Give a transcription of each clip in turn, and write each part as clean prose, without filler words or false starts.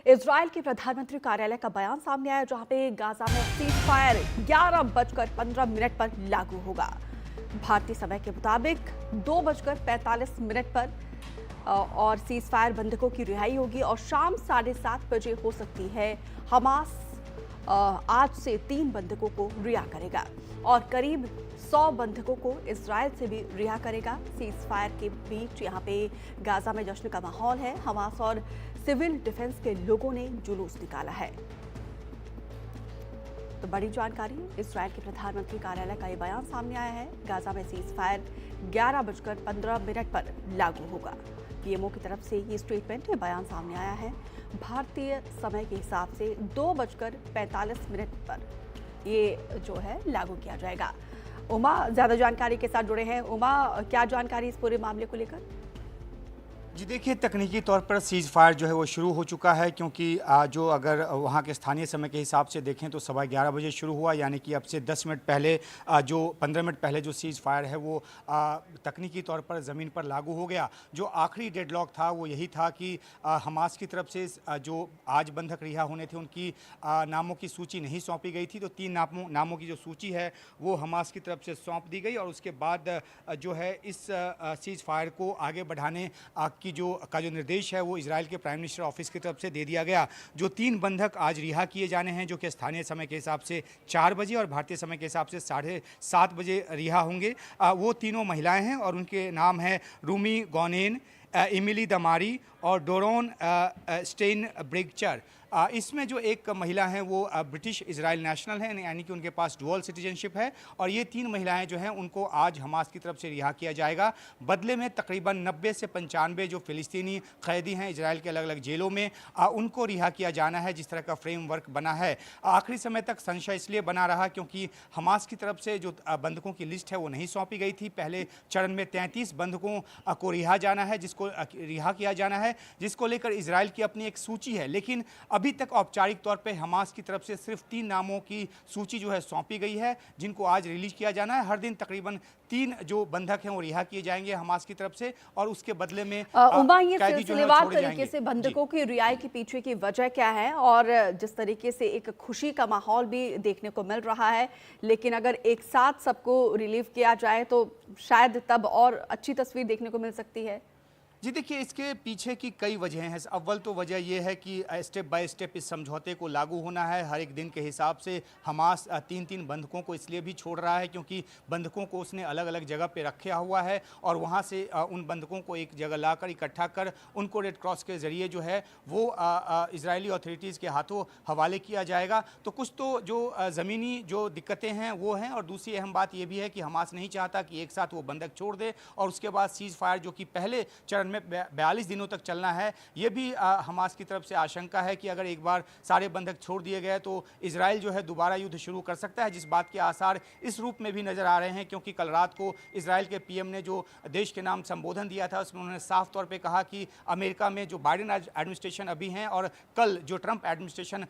Israel के प्रधानमंत्री कार्यालय का बयान सामने आया, जहां पे गाजा में सीज फायर 11:15 पर लागू होगा। भारतीय समय के मुताबिक 2:45 पर और सीज फायर बंधकों की रिहाई होगी और शाम 7:30 बजे हो सकती है। हमास आज से 3 बंधकों को रिहा करेगा और करीब 100 बंधकों को इजराइल से भी रिहा करेगा। सीज फायर के बीच यहाँ पे गाजा में जश्न का माहौल है। हमास और सिविल डिफेंस के लोगों ने जुलूस निकाला है। तो बड़ी जानकारी, इजराइल के प्रधानमंत्री कार्यालय का ये बयान सामने आया है। गाजा में सीज फायर 11:15 पर लागू होगा। पीएमओ की तरफ से ये स्टेटमेंट, ये बयान सामने आया है। भारतीय समय के हिसाब से 2:45 पर ये जो है लागू किया जाएगा। उमा ज्यादा जानकारी के साथ जुड़े हैं। उमा, क्या जानकारी इस पूरे मामले को लेकर? जी देखिए, तकनीकी तौर पर सीज फायर जो है वो शुरू हो चुका है, क्योंकि जो अगर वहाँ के स्थानीय समय के हिसाब से देखें तो 11:15 बजे शुरू हुआ, यानी कि अब से 10 मिनट पहले जो 15 मिनट पहले जो सीज फायर है वो तकनीकी तौर पर ज़मीन पर लागू हो गया। जो आखिरी डेडलॉक था वो यही था कि हमास की तरफ से जो आज बंधक रिहा होने थे उनकी नामों की सूची नहीं सौंपी गई थी, तो 3 नामों की जो सूची है वो हमास की तरफ से सौंप दी गई और उसके बाद जो है इस सीज फायर को आगे बढ़ाने की का जो निर्देश है वो इजराइल के प्राइम मिनिस्टर ऑफिस की तरफ से दे दिया गया। जो 3 बंधक आज रिहा किए जाने हैं, जो कि स्थानीय समय के हिसाब से 4 बजे और भारतीय समय के हिसाब से 7:30 बजे रिहा होंगे, वो तीनों महिलाएं हैं और उनके नाम हैं रूमी गौनेन, इमिली दमारी और डोरोन स्टेन ब्रिगचर। इसमें जो एक महिला हैं वो ब्रिटिश इजराइल नेशनल हैं, यानी कि उनके पास डुअल सिटीजनशिप है, और ये 3 महिलाएं जो हैं उनको आज हमास की तरफ से रिहा किया जाएगा। बदले में तकरीबन 90 से 95 जो फ़िलिस्तीनी कैदी हैं इजराइल के अलग अलग जेलों में, उनको रिहा किया जाना है, जिस तरह का फ्रेमवर्क बना है। आखिरी समय तक संशय इसलिए बना रहा क्योंकि हमास की तरफ से जो बंधकों की लिस्ट है वो नहीं सौंपी गई थी। पहले चरण में 33 बंधकों को रिहा जाना है, जिसको रिहा किया जाना है, जिसको लेकर इजराइल की अपनी एक सूची है, लेकिन अभी तक औपचारिक तौर पे हमास की तरफ से सिर्फ 3 नामों की सूची जो है सौंपी गई है, जिनको आज रिलीज किया जाना है। हर दिन तकरीबन 3 जो बंधक हैं वो रिहा किए जाएंगे हमास की तरफ से, और उसके बदले में उमा, ये सिलसिलेवार तरीके से बंधकों की रिहाई के पीछे की वजह क्या है? और जिस तरीके से एक खुशी का माहौल भी देखने को मिल रहा है, लेकिन अगर एक साथ सबको रिलीव किया जाए तो शायद तब और अच्छी तस्वीर देखने को मिल सकती है। जी देखिए, इसके पीछे की कई वजहें हैं। अव्वल तो वजह यह है कि स्टेप बाय स्टेप इस समझौते को लागू होना है। हर एक दिन के हिसाब से हमास 3-3 बंधकों को इसलिए भी छोड़ रहा है क्योंकि बंधकों को उसने अलग अलग जगह पे रखा हुआ है और वहाँ से उन बंधकों को एक जगह लाकर इकट्ठा कर उनको रेड क्रॉस के ज़रिए जो है वो इजरायली अथॉरिटीज़ के हाथों हवाले किया जाएगा। तो कुछ तो जो ज़मीनी जो दिक्कतें हैं वो हैं, और दूसरी अहम बात यह भी है कि हमास नहीं चाहता कि एक साथ वो बंधक छोड़ दे और उसके बाद सीज़ फायर जो कि पहले चरण में 42 दिनों तक चलना है, ये भी हमास की तरफ से आशंका है कि अगर एक बार सारे बंधक छोड़ दिए गए तो इजराइल जो है दोबारा युद्ध शुरू कर सकता है, जिस बात के आसार इस रूप में भी नजर आ रहे हैं। क्योंकि कल रात को इजराइल के पीएम ने जो देश के नाम संबोधन दिया था उसमें उन्होंने साफ तौर पे कहा कि अमेरिका में जो बाइडेन एडमिनिस्ट्रेशन अभी हैं और कल जो ट्रंप एडमिनिस्ट्रेशन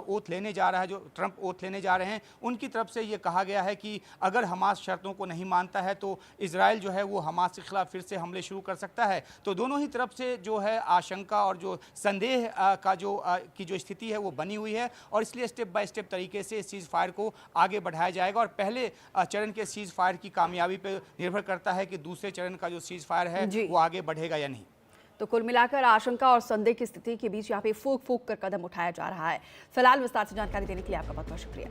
ओथ लेने जा रहा है, जो ट्रंप ओथ लेने जा रहे हैं, उनकी तरफ से ये कहा गया है कि अगर हमास शर्तों को नहीं मानता है तो इजराइल जो है वो हमास के खिलाफ फिर से हमले शुरू कर सकता है। तो दोनों ही तरफ से जो है आशंका और जो संदेह का जो स्थिति है वो बनी हुई है, और इसलिए स्टेप बाय स्टेप तरीके से सीज फायर को आगे बढ़ाया जाएगा। और पहले चरण के सीज फायर की कामयाबी पर निर्भर करता है कि दूसरे चरण का जो सीज फायर है वो आगे बढ़ेगा या नहीं। तो कुल मिलाकर आशंका और संदेह की स्थिति के बीच यहाँ पे फूक फूक कर कदम उठाया जा रहा है। फिलहाल विस्तार से जानकारी देने के लिए आपका बहुत बहुत शुक्रिया।